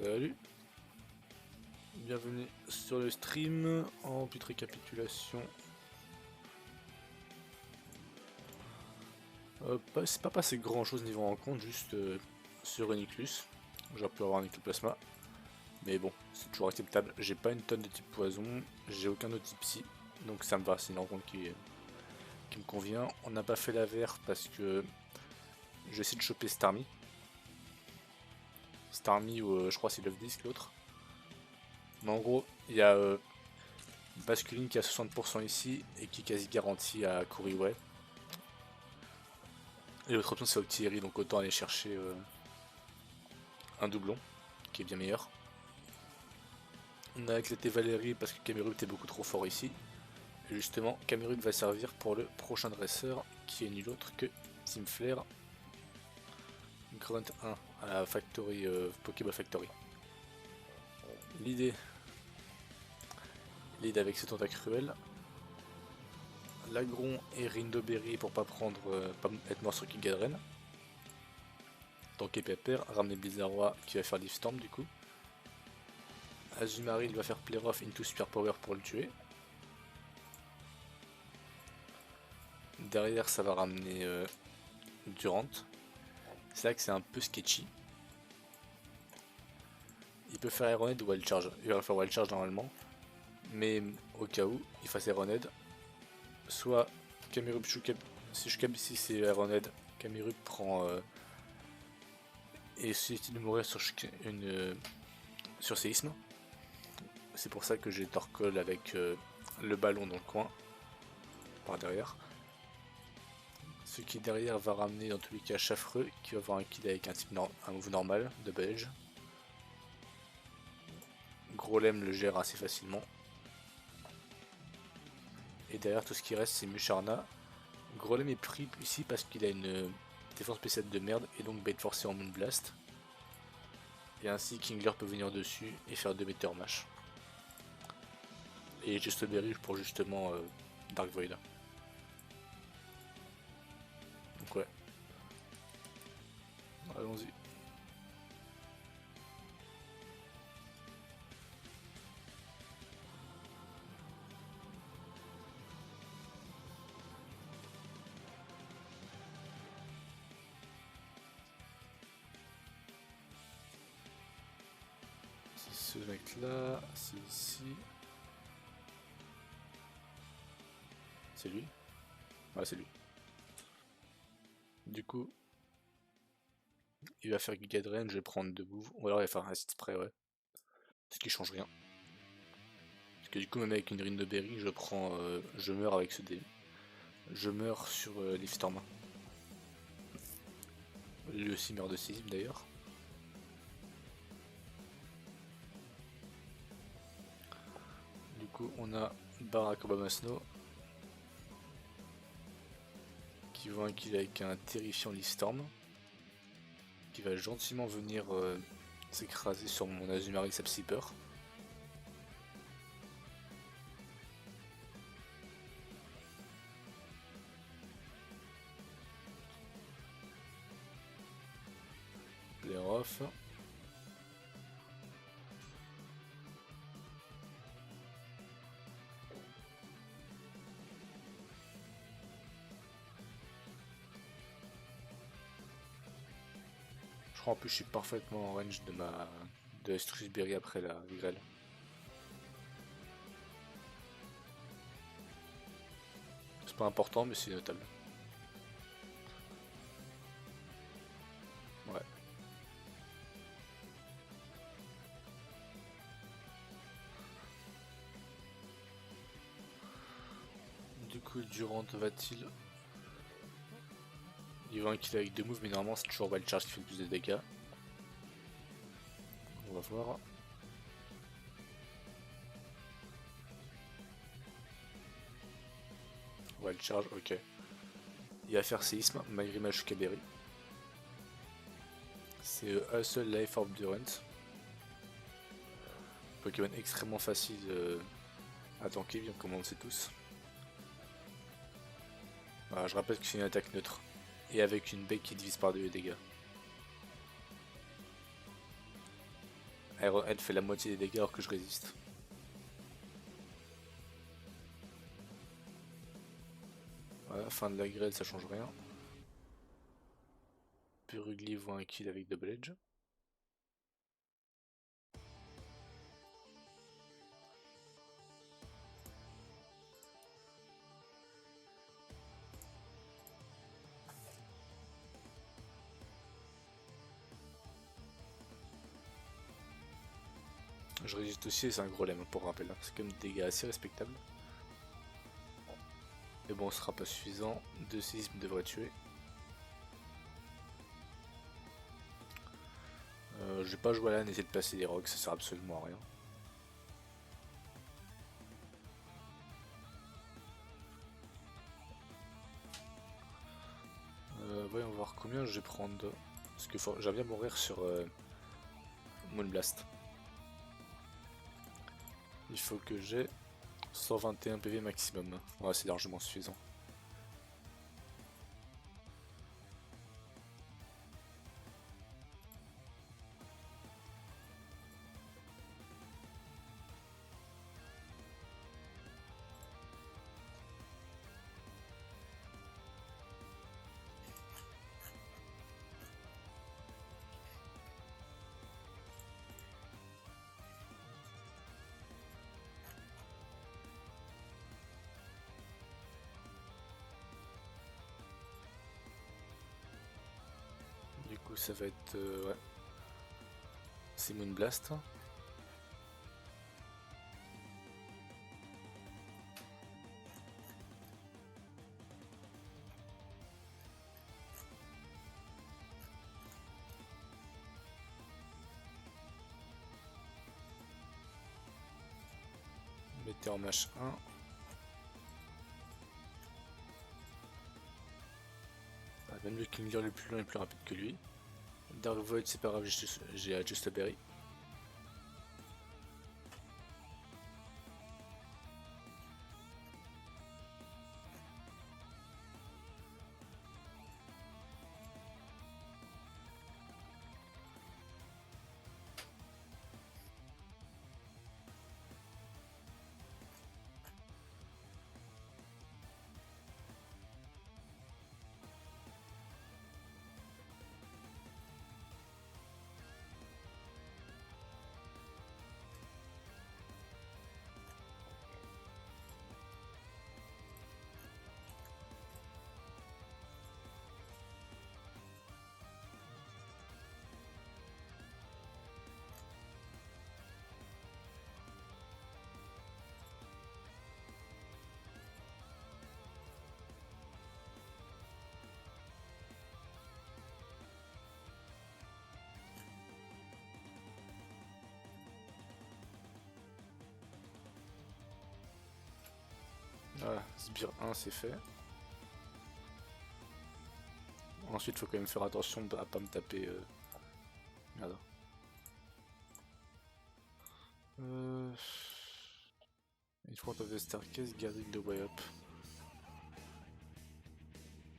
Salut, bienvenue sur le stream. En petite récapitulation, c'est pas passé grand chose niveau rencontre, juste sur Uniclus. J'aurais pu avoir un Ectoplasma, mais bon, c'est toujours acceptable. J'ai pas une tonne de type poison, j'ai aucun autre type psy, donc ça me va, c'est une rencontre qui me convient. On n'a pas fait la vert parce que je vais essayer de choper Starmie. Starmie ou je crois c'est Love Disc l'autre. Mais en gros, il y a Basculine qui a 60% ici et qui est quasi garanti à Kuriway. Et l'autre option c'est Octillery, donc autant aller chercher un doublon qui est bien meilleur. On a éclaté Valérie parce que Camerupt est beaucoup trop fort ici. Et justement, Camerupt va servir pour le prochain dresseur qui est nul autre que Team Flare Grunt 1 à la Factory, Pokéball Factory. L'idée lead avec ce Tentacruel. Lagron et Rindoberry pour pas prendre, pas être mort sur Gigadren. Tanker Pepper, ramener Blizzardroid qui va faire Leaf Storm du coup. Azumarill va faire Play Rough into Super Power pour le tuer. Derrière ça va ramener Durant. C'est là que c'est un peu sketchy. Il peut faire Aeronade ou Wild Charge. Il va faire Wild Charge normalement. Mais au cas où il fasse Aeronade, soit Camerupt, si je cap ici c'est Aeronade, Camerupt prend et essaie de mourir sur sur séisme. C'est pour ça que j'ai Torkoal avec le ballon dans le coin par derrière. Ce qui derrière va ramener dans tous les cas Chaffreux qui va avoir un kill avec un move normal de belge. Grolem le gère assez facilement. Et derrière tout ce qui reste c'est Musharna. Grolem est pris ici parce qu'il a une défense spéciale de merde et donc bait forcé en Moonblast. Et ainsi Kingler peut venir dessus et faire 2 Meteor Mash. Et Just Berry pour justement Dark Void. Donc ouais. Allons-y. C'est ce mec là, c'est ici. C'est lui? Ouais, c'est lui. Du coup, il va faire Gigadren, je vais prendre 2 moves. Ou alors il va faire un acid spray, ouais. Ce qui change rien. Parce que du coup, même avec une Rindoberry, je meurs avec ce dé. Je meurs sur les Storm. Lui aussi meurt de séisme d'ailleurs. Du coup, on a Barack Obama Snow qui voit un kill avec un terrifiant Leaf Storm qui va gentiment venir s'écraser sur mon Azumarill Sapsipper. Play off. Je crois en plus je suis parfaitement en range de Estrus Berry après la grêle. C'est pas important mais c'est notable. Ouais. Du coup Durant va-t-il... Il va un kill avec 2 moves mais normalement c'est toujours Wild Charge qui fait le plus de dégâts. On va voir. Wild Charge, ok. Il va faire séisme, malgré ma Berry. C'est un seul Life Orb Durant. Pokémon extrêmement facile à tanker, bien comme on le sait tous. Voilà, je rappelle que c'est une attaque neutre. Et avec une bec qui divise par 2 les dégâts. elle fait la moitié des dégâts alors que je résiste. Voilà, fin de la grêle, ça change rien. Purugly voit un kill avec Double Edge. Je résiste aussi et c'est un gros lemme pour rappel, c'est quand même des dégâts assez respectables. Mais bon, ce sera pas suffisant, 2 séismes devrait tuer. Je vais pas jouer à l'âne, essayer de passer des rocs, ça sert absolument à rien. Voyons voir combien je vais prendre. Parce que j'aimerais bien mourir sur Moonblast. Il faut que j'ai 121 PV maximum. Ouais, c'est largement suffisant. Du coup, ça va être. Ouais. C'est Moonblast. Mettez en match 1. Même le King Lear le plus long est plus rapide que lui. Dark Void, c'est pas grave, j'ai Just Berry. Voilà, Sbire 1 c'est fait. Ensuite, faut quand même faire attention à pas me taper. Merde. In front of the staircase, guarding the way up.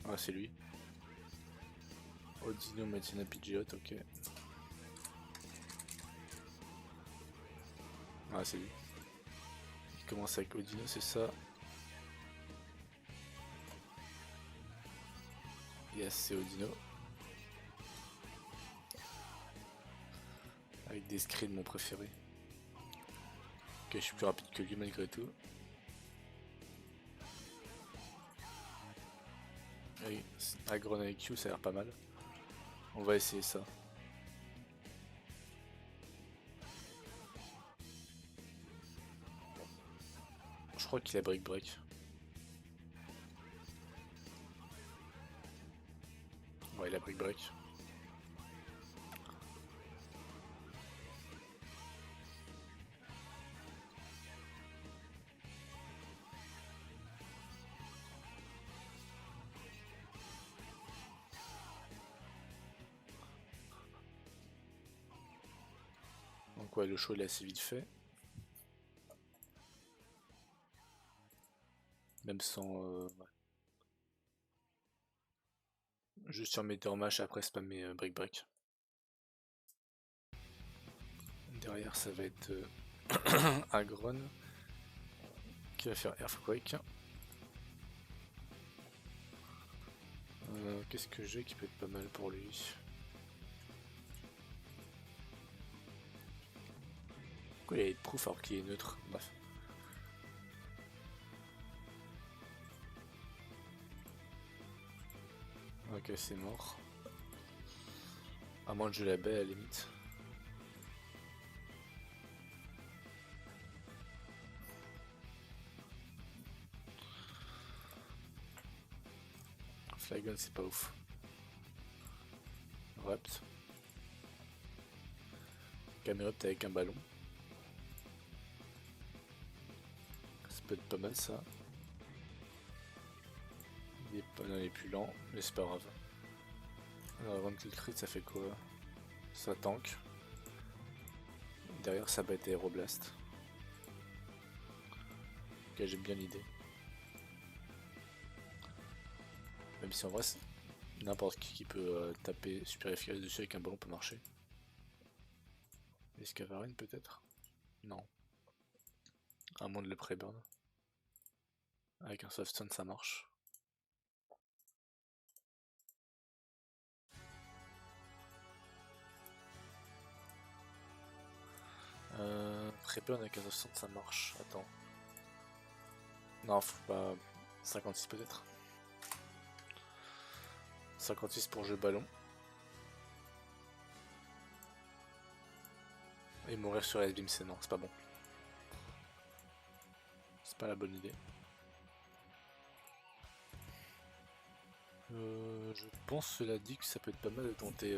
Ah, c'est lui. Odino Matina Pidgeot, ok. Ah, c'est lui. Il commence avec Odino, c'est ça. Yes, c'est Odino. Avec des screens, mon préféré. Ok, je suis plus rapide que lui malgré tout. Oui, Agron IQ, ça a l'air pas mal. On va essayer ça. Je crois qu'il a Brick Break. Ouais, il a Brick Break. Donc ouais, le show il est assez vite fait. Même sans... ouais. Juste sur Meteor Mash après spammer Brick Break. Derrière ça va être Agron qui va faire Earthquake. Qu'est-ce que j'ai qui peut être pas mal pour lui? Pourquoi il a proof alors qu'il est neutre? Bref. Ok, c'est mort. À moins de jouer la baie à la limite. Flygon c'est pas ouf. Rapt. Camerupt avec un ballon. Ça peut être pas mal ça. Il est plus lent, mais c'est pas grave. Alors avant qu'il crit ça fait quoi? Ça tank. Derrière ça va être Aéroblast. Ok, j'aime bien l'idée. Même si en vrai n'importe qui peut taper super efficace dessus avec un ballon peut marcher. Escavarine peut-être? Non. À moins de le pré-burn. Avec un soft stun ça marche. Pré-burn avec un soft stun ça marche. Attends. Non, faut pas. 56 peut-être. 56 pour jeu ballon. Et mourir sur S-Beam c'est non, c'est pas bon. C'est pas la bonne idée. Je pense cela dit que ça peut être pas mal de tenter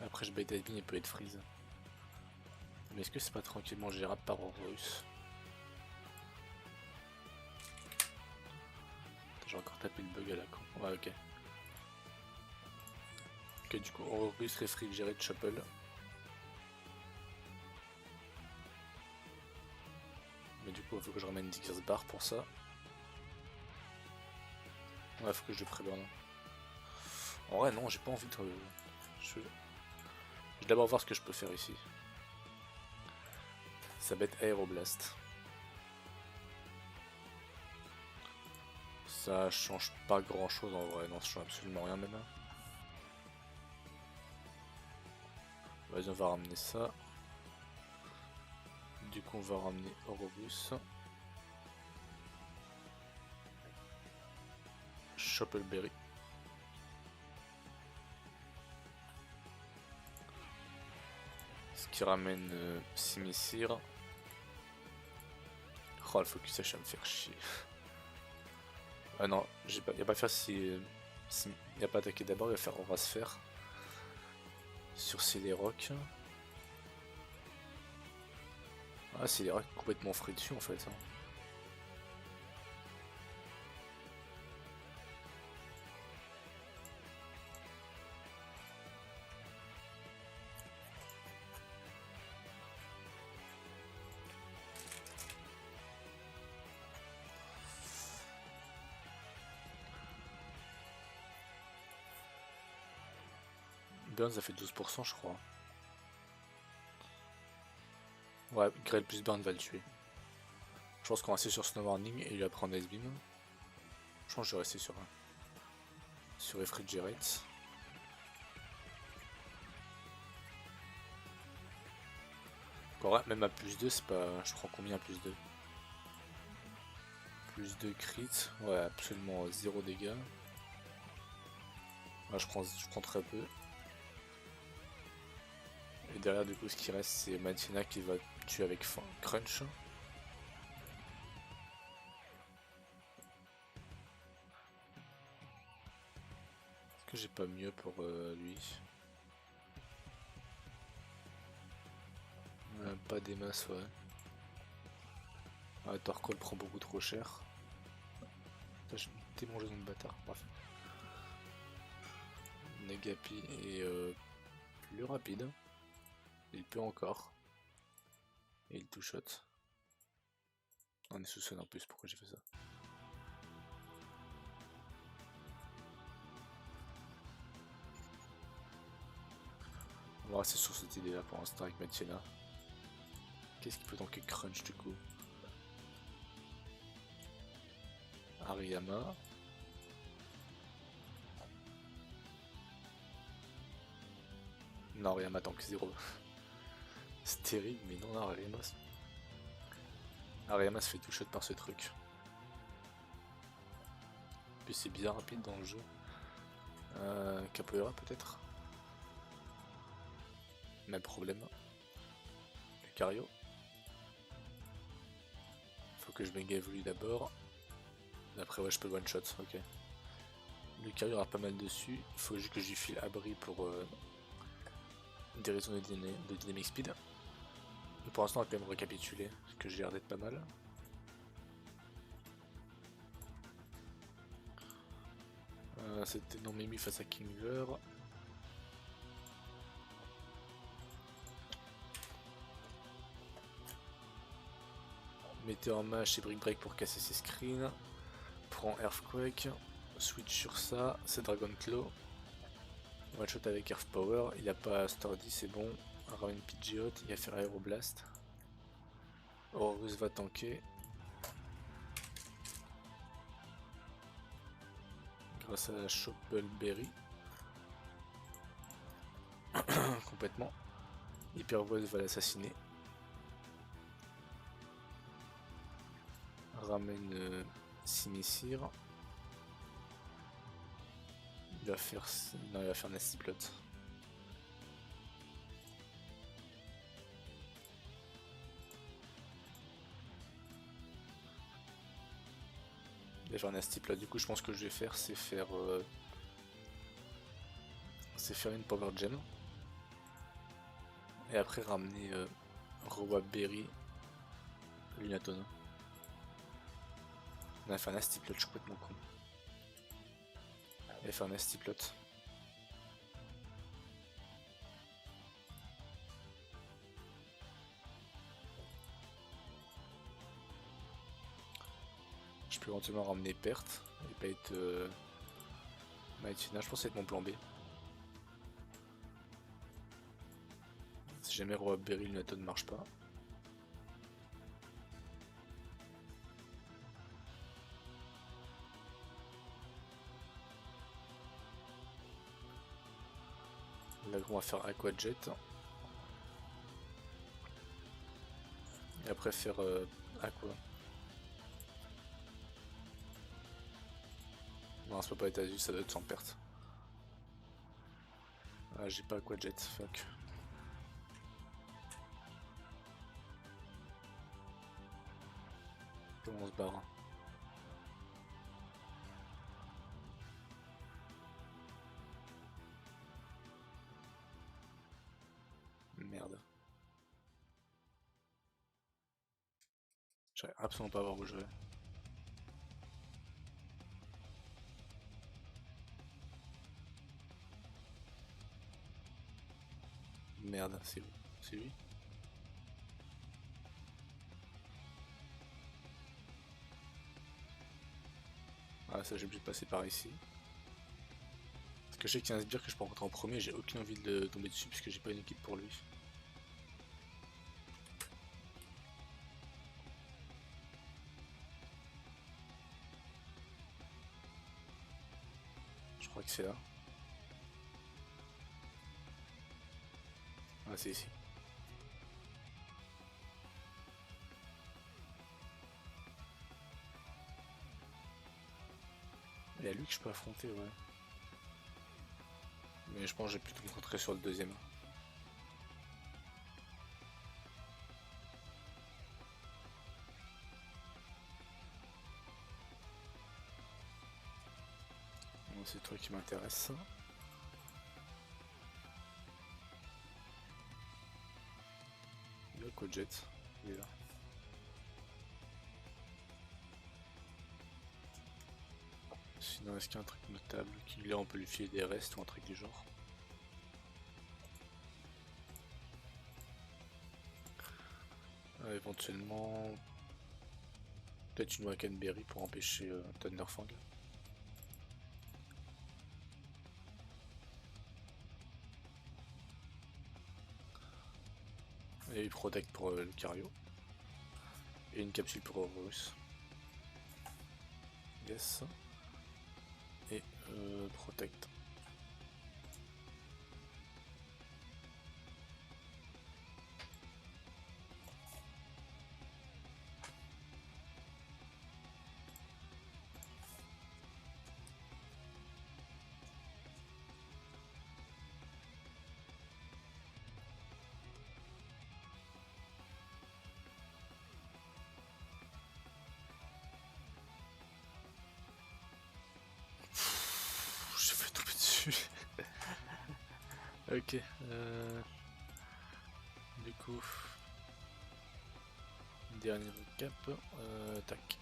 après je bait S-Beam et peut être freeze. Mais est-ce que c'est pas tranquillement gérable par Horus? J'ai encore tapé le bug à la con. Ouais ok. Ok du coup Horus réfrigéré de Chapel. Mais du coup il faut que je ramène Digger's Bar pour ça. Ouais faut que je le pré-burn. En vrai non j'ai pas envie de... Je vais d'abord voir ce que je peux faire ici. Ça va être Aéroblast. Ça change pas grand chose en vrai, non ça change absolument rien même. Vas-y on va ramener ça. Du coup on va ramener Orobus. Choppleberry. Ce qui ramène Simisir. Oh le focus H va me faire chier. Ah non, il va pas faire si il a pas attaqué d'abord, il va faire Aura Sphère. Sur Celerock. Ah Celerock complètement frais dessus en fait. Hein. Burn ça fait 12% je crois. Ouais, Grell plus Burn va le tuer. Je pense qu'on va rester sur Snow Warning et lui apprendre Ice Beam. Je pense que je vais rester sur Refrigerate. Encore même à plus 2 c'est pas... Je prends combien à plus 2? Plus 2 crit, ouais absolument 0 dégâts. Là je prends très peu. Et derrière du coup ce qui reste c'est Matina qui va tuer avec Crunch. Est-ce que j'ai pas mieux pour lui? Pas des masses ouais. Ah, Torkoal prend beaucoup trop cher. J'ai démangé dans le bâtard, bref. Negapi est plus rapide. Il peut encore. Et il two-shot. On est sous son en plus, pourquoi j'ai fait ça? va rester sur cette idée là pour l'instant avec Matiena. Qu'est-ce qui peut tanker Crunch du coup? Hariyama. Non, Hariyama tank 0. C'est terrible, mais non, Hariyama se fait tout shot par ce truc. Puis c'est bien rapide dans le jeu. Capoeira peut-être. Même problème. Lucario. Faut que je m'égave lui d'abord. Après ouais je peux one shot, ok. Lucario aura pas mal dessus. Il faut juste que je lui file abri pour des raisons de dynamic speed. Mais pour l'instant on va quand même récapituler, parce que j'ai l'air d'être pas mal. C'était non Mimi face à Kingler. Mettez en match et Brick Break pour casser ses screens. Prend Earthquake. Switch sur ça. C'est Dragon Claw. One shot avec Earth Power. Il a pas Sturdy, c'est bon. Ramène Pidgeot. Il va faire Aeroblast. Horus va tanker. Grâce à la Choppleberry. Complètement. Hypervoice va l'assassiner. Ramène Simissir. Il va faire. Non, il va faire Nasty Plot. Il va faire Nasty Plot. Du coup, je pense que je vais faire, c'est faire. C'est faire une Power Gem. Et après ramener Roa Berry. Lunatone. On a fait un Nasty Plot, je suis complètement con. Il va faire un Nasty Plot. Je peux éventuellement ramener Perte et pas être Maitina, je pense que c'est mon plan B. Si jamais Roa Berry Lunatone ne marche pas. Là on va faire Aqua Jet. Et après faire Aqua. Non, ça peut pas être Azul, ça doit être sans perte. Ah, j'ai pas Aqua Jet, fuck. Comment on se barre? Merde. J'arrive absolument pas à voir où je vais. Merde, c'est où? C'est lui? Ah ça j'ai obligé de passer par ici. Parce que je sais qu'il y a un sbire que je peux rencontrer en premier, j'ai aucune envie de tomber dessus puisque j'ai pas une équipe pour lui. Je crois que c'est là. Ah c'est ici. Il y a lui que je peux affronter, ouais. Mais je pense que j'ai plutôt me concentrer sur le deuxième. Bon, c'est toi qui m'intéresse. Le Cojet, il est là. Sinon est-ce qu'il y a un truc notable qui là on peut lui filer des restes ou un truc du genre? Éventuellement peut-être une Wakenberry pour empêcher Thunderfang. Et Protect pour le Lucario. Et une capsule pour Horus. Yes. Et Protect. J'ai fait tomber dessus. Ok. Du coup, dernier recap. Tac.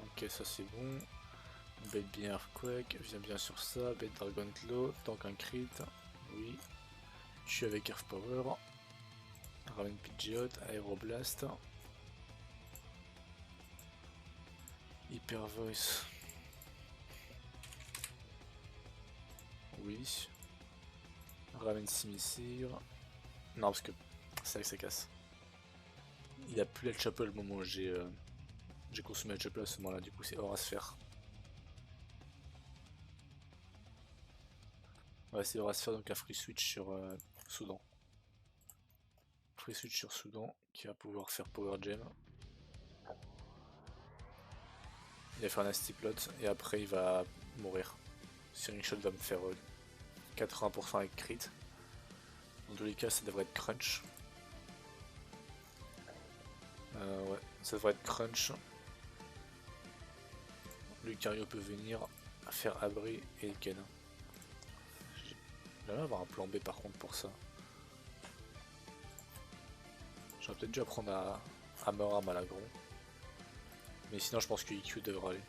Ok, ça c'est bon. Bête bien Earthquake, viens bien sur ça. Bête Dragon Claw, tank un crit. Oui. Je suis avec Earth Power. Ramène Pidgeot, Aeroblast. Hyper Voice. Oui. Ramène Simisear. Non, parce que c'est vrai que ça casse. Il a plus la Chapel au moment où j'ai consommé la Chapel à ce moment-là, du coup c'est Aura Sphère. Ouais, c'est Aura Sphère, donc un free switch sur Soudan. Free switch sur Soudan qui va pouvoir faire Power Gem. Il va faire un Nasty Plot et après il va mourir. Searing Shot va me faire 80% avec crit. Dans tous les cas, ça devrait être crunch. Ouais, ça devrait être crunch. Lucario peut venir faire abri et Ken. J'aimerais avoir un plan B par contre pour ça. J'aurais peut-être dû apprendre à mort à Malagron. Mais sinon je pense que IQ devrait aller.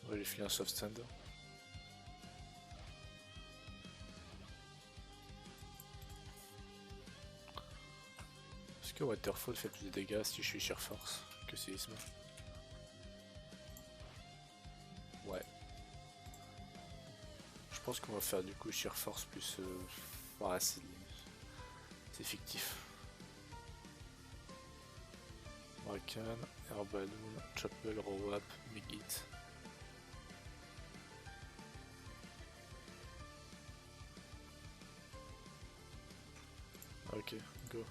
Ouais, j'ai filé un soft stand. Est-ce que Waterfall fait plus de dégâts si je suis Sheer Force que Séisme? Ouais. Je pense qu'on va faire du coup Sheer Force plus... Ouais, c'est fictif. Rakan, Air Balloon, Chapel, Rowap, Megit. Ok, go.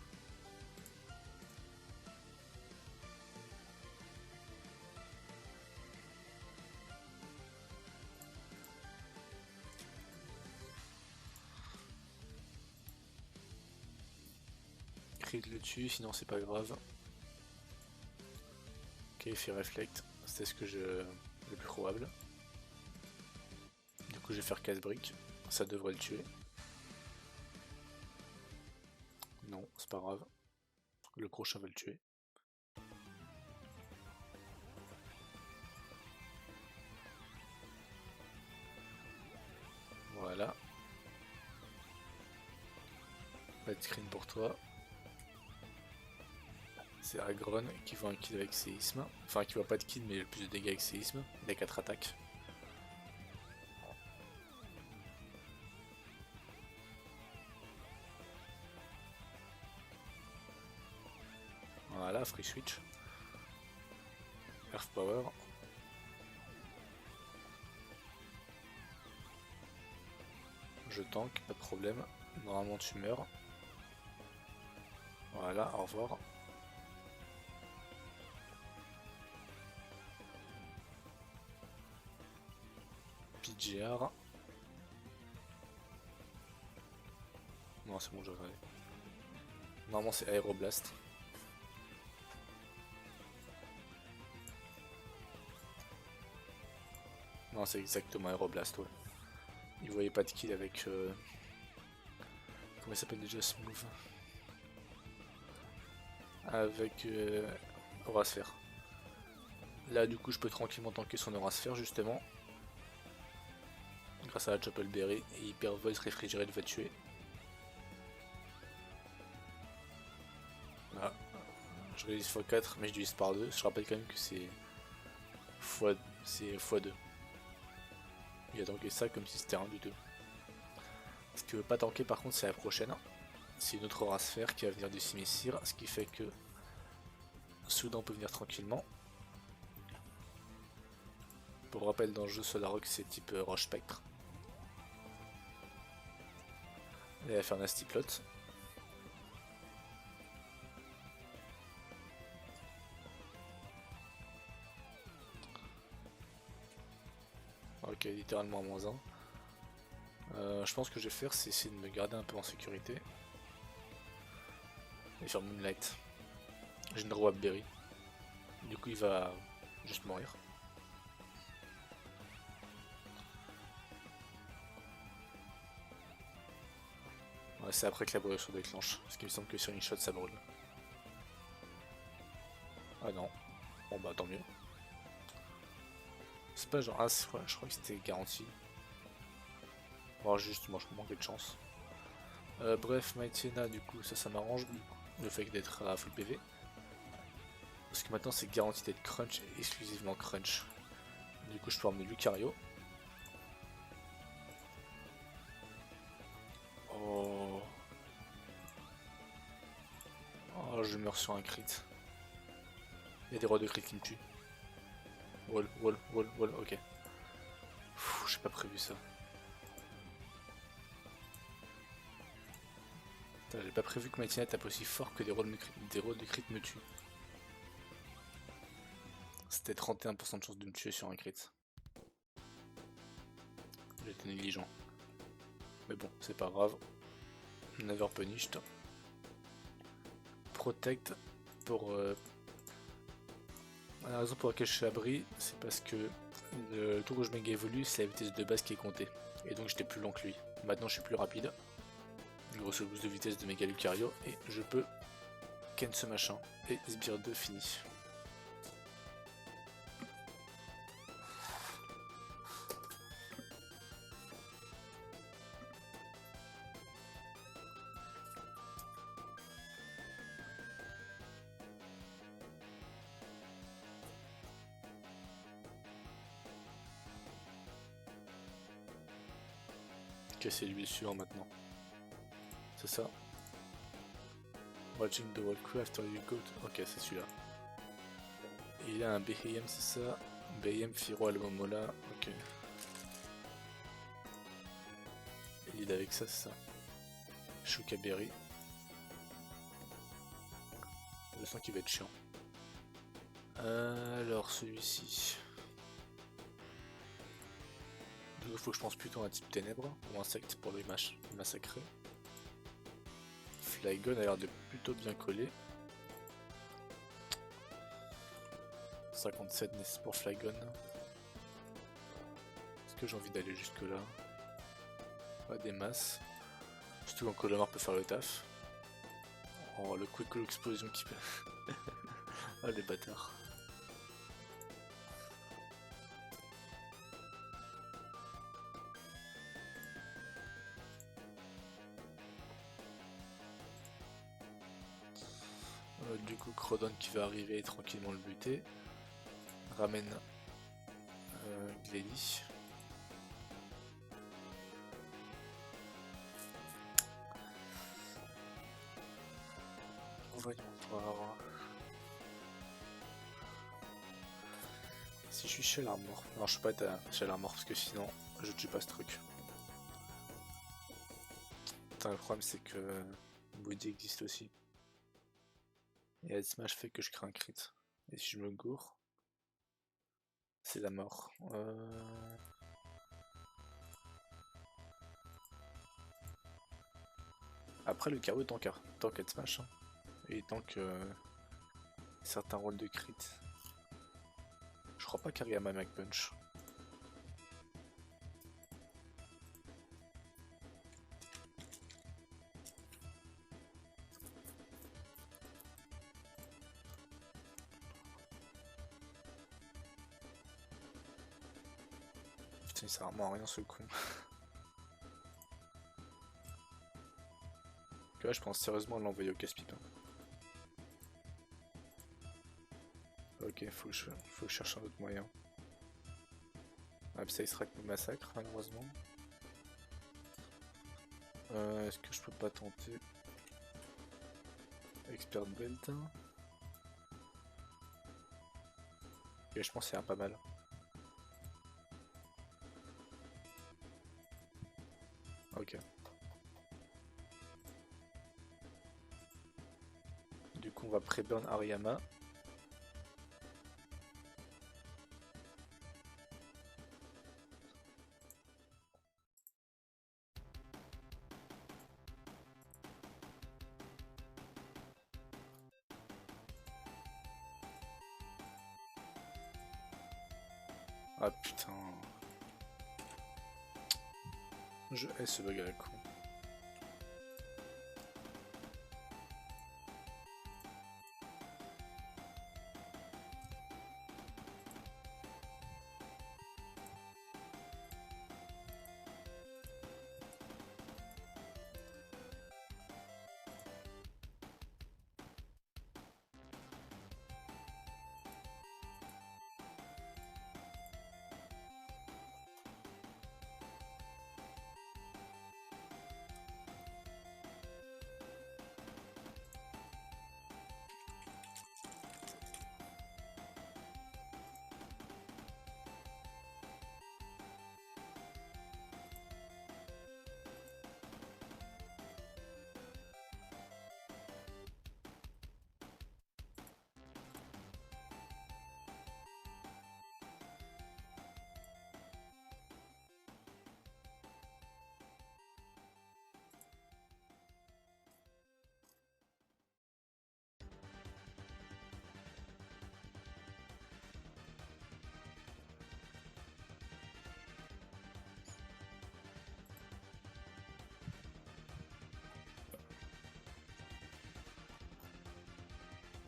Crit le tue, sinon c'est pas grave. Ok, il fait Reflect, c'était ce que le plus probable. Du coup, je vais faire casse-brique, ça devrait le tuer. Non, c'est pas grave. Le prochain va le tuer. Voilà. Pas de screen pour toi. C'est Agron qui voit un kill avec séisme. Enfin, qui voit pas de kill, mais le plus de dégâts avec séisme. Il a 4 attaques. Voilà, free switch. Earth Power. Je tank, pas de problème. Normalement, tu meurs. Voilà, au revoir. PGR. Non, c'est bon, je regardé. Normalement, c'est Aeroblast. Non, c'est exactement Aeroblast, ouais. Il voyait pas de kill avec... Comment il s'appelle déjà ce move? Avec Aura Sphère. Là, du coup, je peux tranquillement tanker son Aura Sphère, justement. Grâce à la Chapel Berry. Et Hyper Voice Refrigerated va tuer. Voilà. Je réalise x4, mais je divise par 2. Je rappelle quand même que c'est x2. Il a tanké ça comme si c'était rien du tout. Ce qu'il veut pas tanker par contre c'est la prochaine. C'est une autre race fer qui va venir du Simissir, ce qui fait que Soudan peut venir tranquillement. Pour rappel dans le jeu Solarok c'est type Roche Spectre. Et il va faire Nasty Plot. Ok, littéralement à -1. Je pense que je vais faire c'est essayer de me garder un peu en sécurité. Et faire Moonlight. J'ai une draw Berry. Du coup il va juste mourir. Ouais, c'est après que la brûlure se déclenche. Parce qu'il me semble que sur une shot ça brûle. Ah non. Bon bah tant mieux. C'est pas genre... Ah je crois que c'était garanti. Bon juste moi je manquais de chance. Bref, Maïtiena du coup ça m'arrange le fait d'être à full PV. Parce que maintenant c'est garanti d'être crunch et exclusivement crunch. Du coup je peux emmener Lucario. Oh. Oh je meurs sur un crit. Il y a des rois de crit qui me tuent. Wall, ok. J'ai pas prévu ça. J'ai pas prévu que Maïtiena tape aussi fort que des rolls de crit me tuent. C'était 31% de chance de me tuer sur un crit. J'étais négligent. Mais bon, c'est pas grave. Never punished. Protect pour... La raison pour laquelle je suis abri, c'est parce que le tour où je méga évolue, c'est la vitesse de base qui est comptée. Et donc j'étais plus lent que lui. Maintenant je suis plus rapide. Grosse boost de vitesse de méga Lucario. Et je peux ken ce machin. Et Sbire 2 fini. Ok, c'est lui le suivant maintenant. C'est ça. Watching the world crew after you go to... Ok, c'est celui-là. Et il a un BM, c'est ça. BM Firo Almomola. Ok. Il lead avec ça, c'est ça. Shukaberry. Je sens qu'il va être chiant. Alors celui-ci. Il faut que je pense plutôt à un type ténèbres ou insecte pour le massacrer. Flygon a l'air de plutôt bien coller. 57 nécessaire pour Flygon. Est-ce que j'ai envie d'aller jusque là? Pas des masses. Surtout quand Colomar peut faire le taf. Oh le quick explosion qui peut. Ah les bâtards. Du coup Crodon qui va arriver et tranquillement le buter. Ramène Glady. Voyons voir. Si je suis chez l'armor. Non, je peux pas être chez l'armor parce que sinon je tue pas ce truc. Putain, le problème c'est que Woody existe aussi. Et Head Smash fait que je crée un crit. Et si je me gourre, c'est la mort. Après le carreau tank Head Smash. Hein. Et tank certains rôles de crit. Je crois pas Kariyama Mag Punch. Putain, il sert vraiment à rien ce con. Là, je pense sérieusement l'envoyer au casse-pipe. Ok, faut que je cherche un autre moyen. ça il sera que le massacre malheureusement. Est-ce que je peux pas tenter Expert Belt? Et je pense que c'est un pas mal. Ok. Du coup on va pré-burn Ariyama. Ah putain. Je hais ce bug à la con.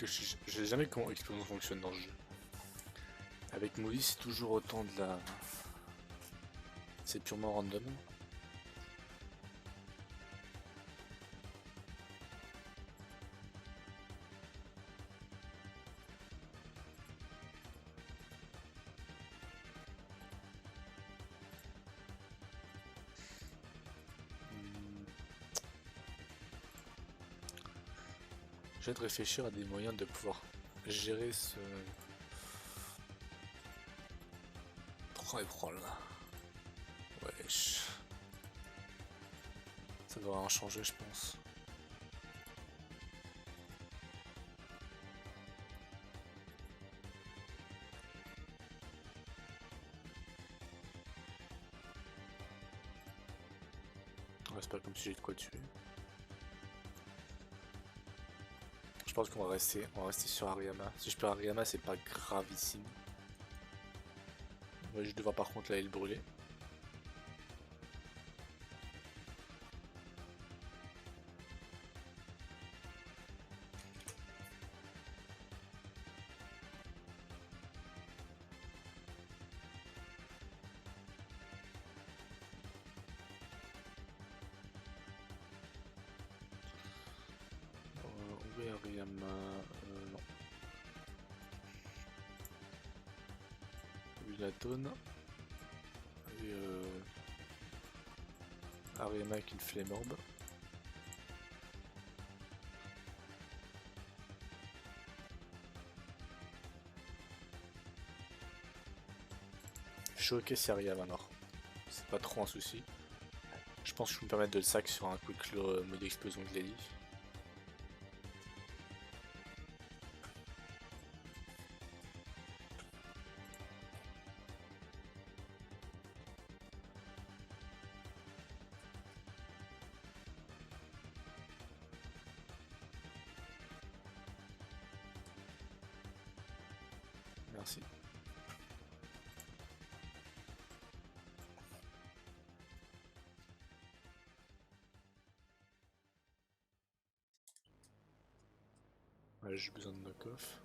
Je sais jamais comment Explosion fonctionne dans le jeu. Avec Molly, c'est toujours autant de la... C'est purement random. J'ai de réfléchir à des moyens de pouvoir gérer ce... Prends et prends là. Wesh. Ça doit rien changer je pense. Ouais, c'est pas comme si j'ai de quoi tuer. Je pense qu'on va rester sur Ariyama. Si je perds Ariyama, c'est pas gravissime. Ouais, je devrais par contre là le brûler. Où est Ariyama? Non. Lui la donne. Et Ariyama avec une flemme orbe. Je suis ok si Ariyama mort. C'est pas trop un souci. Je pense que je peux me permettre de le sac sur un quick low mode explosion de Lady. Merci. Ouais, j'ai besoin de knock-off.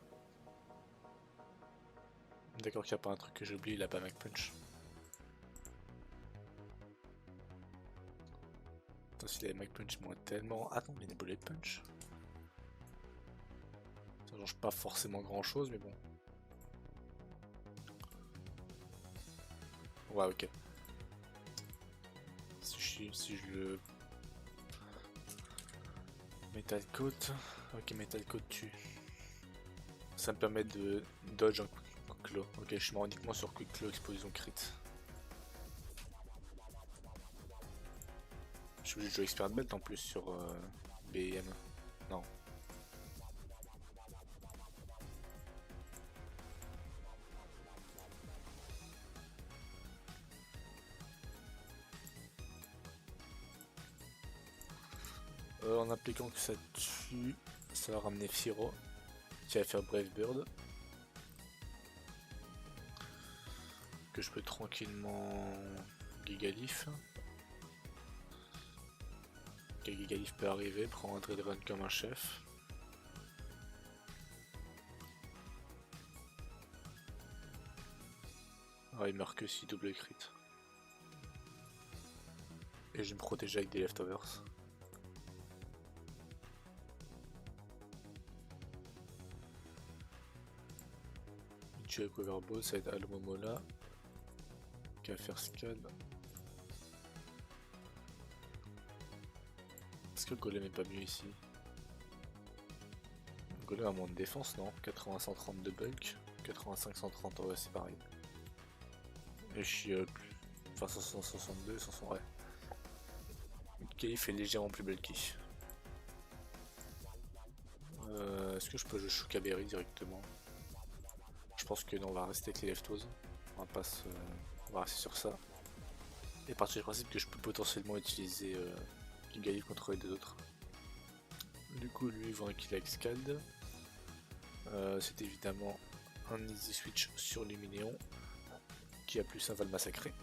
D'accord qu'il n'y a pas un truc que j'ai oublié, il a pas Mac Punch. Attends, s'il avait Mac Punch, moi tellement... Ah non, mais il a Bullet Punch. Ça change pas forcément grand chose, mais bon. Ouais, ok. Si je le... Metal Coat. Ok, Metal Coat tue. Ça me permet de dodge un Quick Claw. Ok, je suis mort uniquement sur Quick Claw, explosion crit. Je suis obligé de jouer Expert Belt en plus sur BM. Non. En appliquant que ça tue, ça va ramener Firo qui va faire Brave Bird. Que je peux tranquillement Gigalith. Ok, Gigalith peut arriver, prendre un Dreadrun comme un chef. Ah, il meurt que si double crit. Et je vais me protéger avec des leftovers. Il tue avec Overball, ça va être Almomola qui va faire Scald. Est-ce que le golem est pas mieux ici? Le golem a moins de défense, non? 80-130 de bulk, 85-130, ouais c'est pareil. Et je suis enfin 562, 500, ouais. Ok, il fait légèrement plus bulky. Est-ce que je peux jouer Shukaberry directement? Je pense que non, on va rester avec les leftos. On va rester sur ça. Et partir du principe que je peux potentiellement utiliser Gigalith contre les deux autres. Du coup, lui, il va un kill avec Scald. C'est évidemment un easy switch sur Luminéon qui a plus un va le massacrer.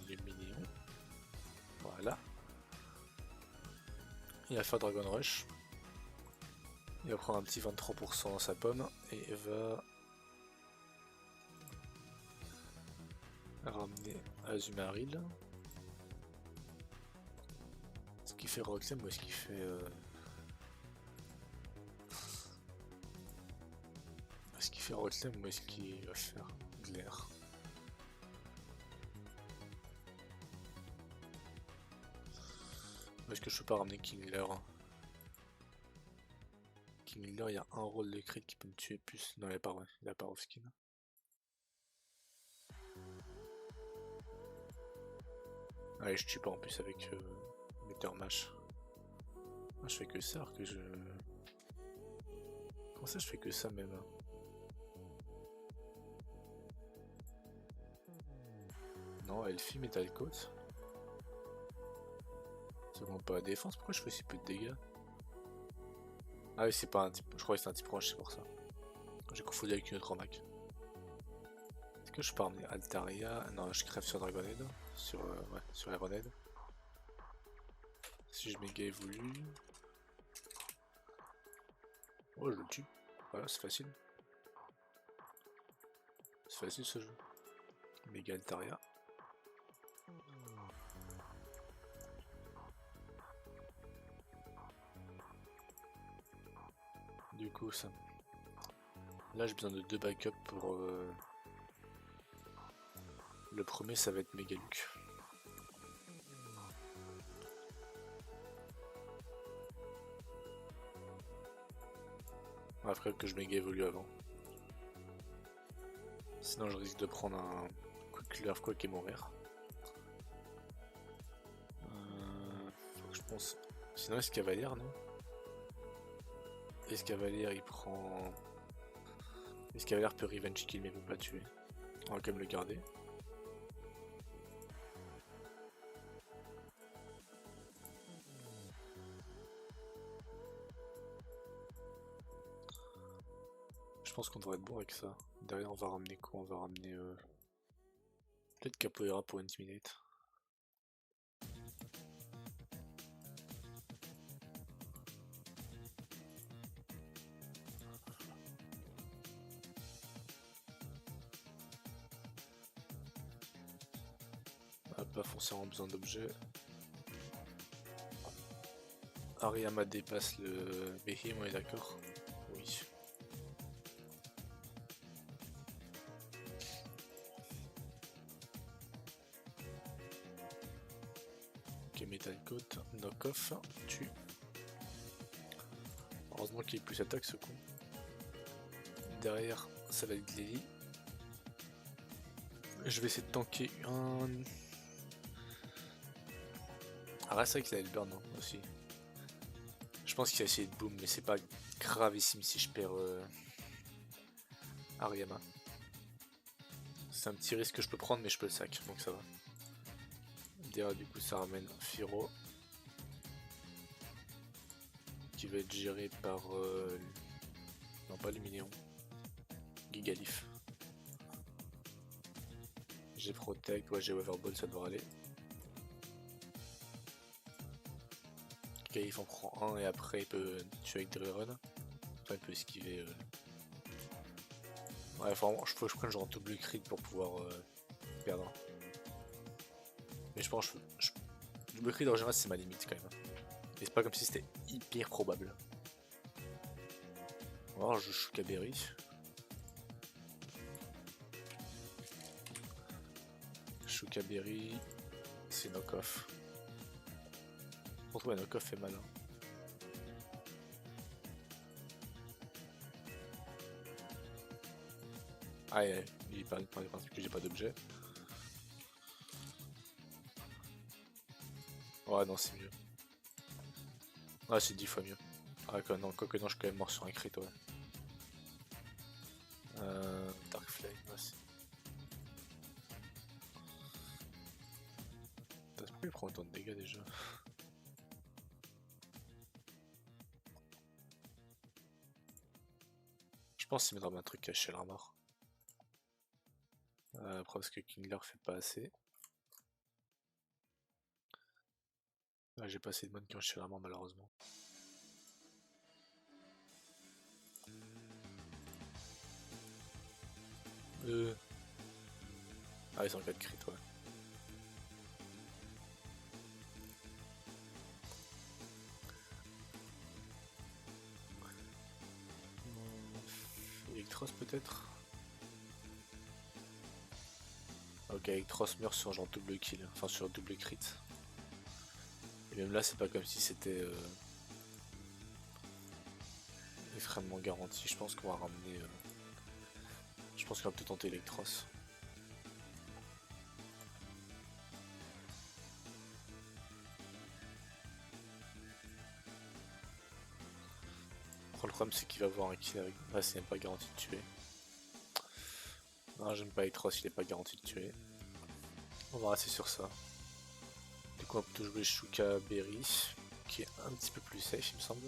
Luminéon. Voilà. Il va faire Dragon Rush. Il va prendre un petit 23% dans sa pomme et va ramener Azumarill. Est-ce qu'il fait Roxem ou est-ce qu'il fait... Est-ce qu'il fait Roxem ou est-ce qu'il va faire Glaire? Est-ce que je peux pas ramener Kingler? Kingler, il y a un rôle de crit qui peut me tuer plus. Non, il a pas, ouais, il a pas off skin. Allez, je tue pas en plus avec Mettermash. Ah, je fais que ça alors que je... Comment ça je fais que ça même? Non, Elfie Metal Coat. Ça compte pas la défense, pourquoi je fais si peu de dégâts? Ah oui, c'est pas un type, je crois que c'est un type proche, c'est pour ça. J'ai confondu avec une autre Mac. Est-ce que je peux ramener Altaria? Non, je crève sur Dragonhead. Sur, ouais, sur Ironhead. Si je méga évolue... Oh, je le tue. Voilà, c'est facile. C'est facile ce jeu. Méga Altaria. Du coup, ça... Là, j'ai besoin de 2 backups pour... Le premier, ça va être Megaluk. Après que je méga évolue avant. Sinon, je risque de prendre un Quick Earthquake et mourir. Faut que je pense... Sinon, Escavalier, non? Escavalier, il prend... Escavalier peut revenge kill mais peut pas tuer. On va quand même le garder. Je pense qu'on devrait être bon avec ça. Derrière on va ramener quoi? On va ramener peut-être Capoeira pour Intimidate. On n'a pas forcément besoin d'objets. Ariyama dépasse le Behem, on est d'accord? Oui. Metal Coat, knock-off, tue. Heureusement qu'il est plus attaque ce con. Derrière, ça va être Glalie. Je vais essayer de tanker un... Ah, c'est vrai qu'il a le burn hein, aussi. Je pense qu'il a essayé de boom, mais c'est pas gravissime si je perds Ariama. C'est un petit risque que je peux prendre, mais je peux le sac, donc ça va. Derrière, du coup, ça ramène Firo. Qui va être géré par... non, pas Luminéon. Gigalif. J'ai Protect, ouais, j'ai Weatherball, ça devrait aller. Gigalif en prend un et après il peut tuer avec Drillrun. Enfin, il peut esquiver. Ouais, vraiment, faut que je prenne genre double crit pour pouvoir perdre. Mais je pense que double crit en général c'est ma limite quand même. Et c'est pas comme si c'était hyper probable. Alors je joue Kaberry. Choukaberry, c'est knock-off. Contre ouais, knock-off fait mal. Hein. Ah ouais, il parle du principe que j'ai pas d'objet. Ouais non c'est mieux. Ah c'est 10 fois mieux. Ah quoi non, quoique non je suis quand même mort sur un crit ouais. Dark Flame aussi. Pourquoi il prend autant de dégâts déjà? Je pense qu'il mettra un truc caché la mort. Après parce que Kingler fait pas assez. Ah, j'ai pas assez de mode qui ont chez la mort malheureusement. Ah ils ont 4 crit ouais. Electros peut-être. Ok, Electros meurt sur genre double kill, enfin sur double crit. Et même là c'est pas comme si c'était extrêmement garanti, je pense qu'on va ramener... Je pense qu'on va peut-être tenter Electros. Après le problème c'est qu'il va avoir un kill avec... Ah c'est même pas garanti de tuer. Non j'aime pas Electros, il est pas garanti de tuer. On va rester sur ça. Du coup on peut jouer Choukaberry, qui est un petit peu plus safe il me semble.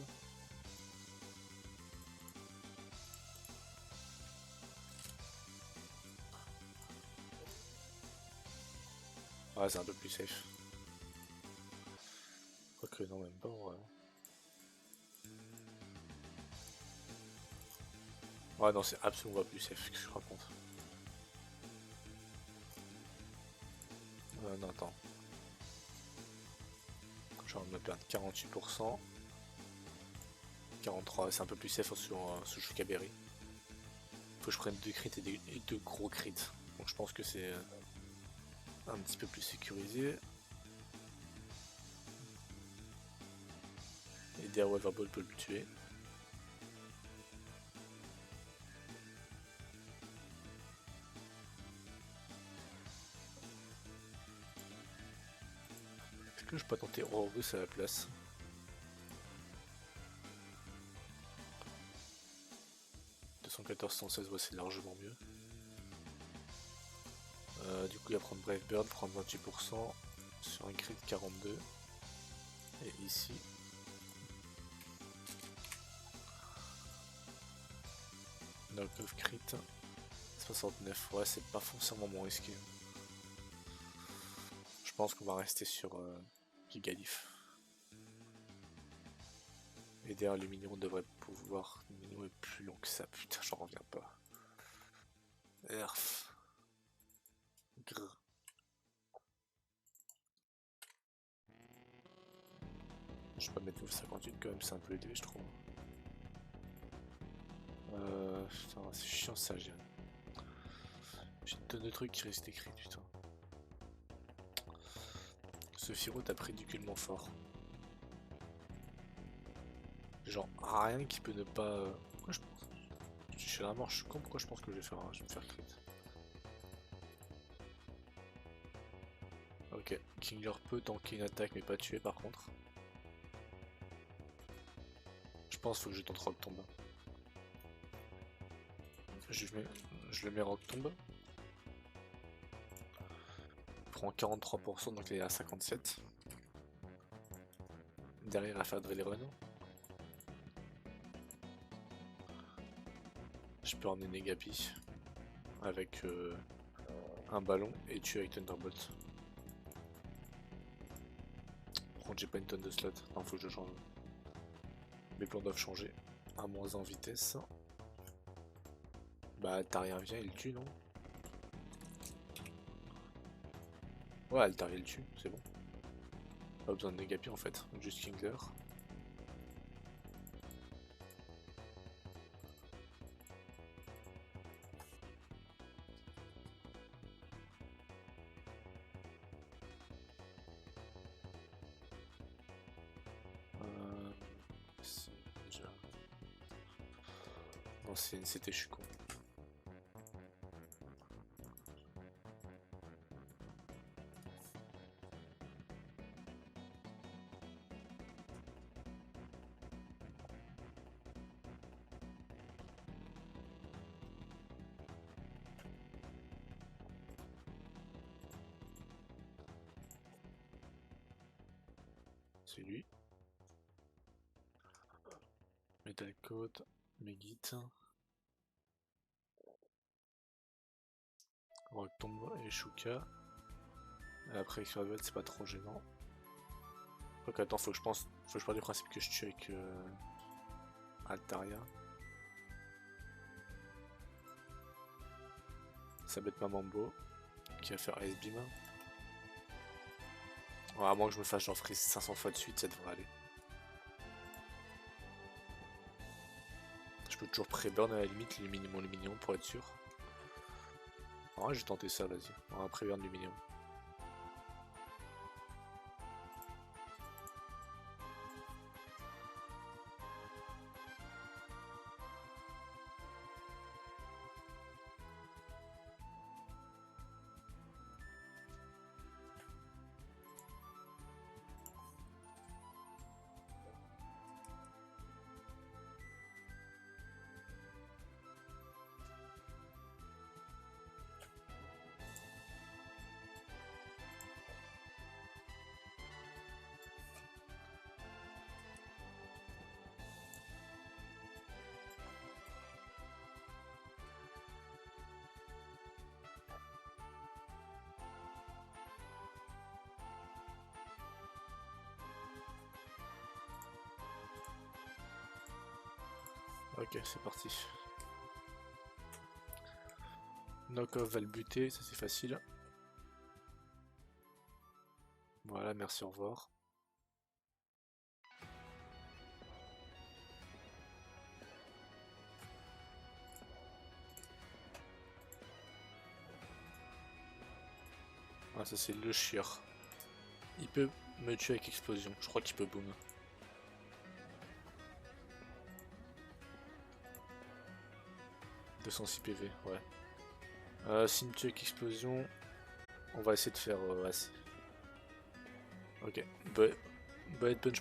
Ah c'est un peu plus safe. Quoique non même pas ouais. Ouais non c'est absolument pas plus safe que je raconte. Non attends. J'ai envie de me perdre 48%. 43, c'est un peu plus safe sur Choukaberry. Faut que je prenne 2 crits et 2 gros crits. Donc je pense que c'est un petit peu plus sécurisé. Et derrière Weatherball peut le tuer. Est-ce que je peux pas tenter Horus à la place? « 116, ouais, c'est largement mieux. Du coup il va prendre Brave Bird, prendre 28% sur un crit de 42. Et ici... Knock off crit 69, ouais c'est pas forcément moins risqué. Je pense qu'on va rester sur Gigalif. Et derrière le minion devrait pouvoir... Le minion est plus long que ça, putain j'en reviens pas. Erf. Grrr. Je vais pas mettre 58 quand même, c'est un peu élevé je trouve. Putain c'est chiant ça, j'ai une tonne de trucs qui restent écrits putain. Ce Firo tape ridiculement fort. Genre rien qui peut ne pas... Pourquoi je pense... Je suis à la mort, je suis con, pourquoi je pense que je vais me faire crit. Ok, Kingler peut tanker une attaque mais pas tuer par contre. Je pense qu'il faut que je tente Rock Tomb. Je le mets Rock Tomb. Il prend 43% donc il est à 57. Derrière il va faire Drillrun. Je peux emmener Negapi avec un ballon et tuer avec Thunderbolt. Par contre j'ai pas une tonne de slots, non faut que je change. Mes plans doivent changer. À -1 en vitesse. Bah Altaria vient, il tue non? Ouais Altaria il tue, c'est bon. Pas besoin de Negapi en fait, juste Kingler. Déjà... Non c'est une CT, je suis con. C'est lui. Metal Coat, Megit. Rock Tomb et Shuka. Et après Extravel c'est pas trop gênant. Donc attends, faut que je parte du principe que je tue avec Altaria. Ça bête ma Mambo qui va faire Ice Beam. Ouais, à moins que je me fasse genre freeze 500 fois de suite, ça devrait aller. Je peux toujours pré-burn à la limite mon Luminium pour être sûr. Ouais, j'ai tenté ça, vas-y. On va pré-burn Luminium. Ok, c'est parti. Knock-off va le buter, ça c'est facile. Voilà, merci, au revoir. Ah, ça c'est le chieur. Il peut me tuer avec explosion, je crois qu'il peut boom. « 206 PV, ouais. S'il me tue avec explosion, on va essayer de faire assez. Ok, Bullet Punch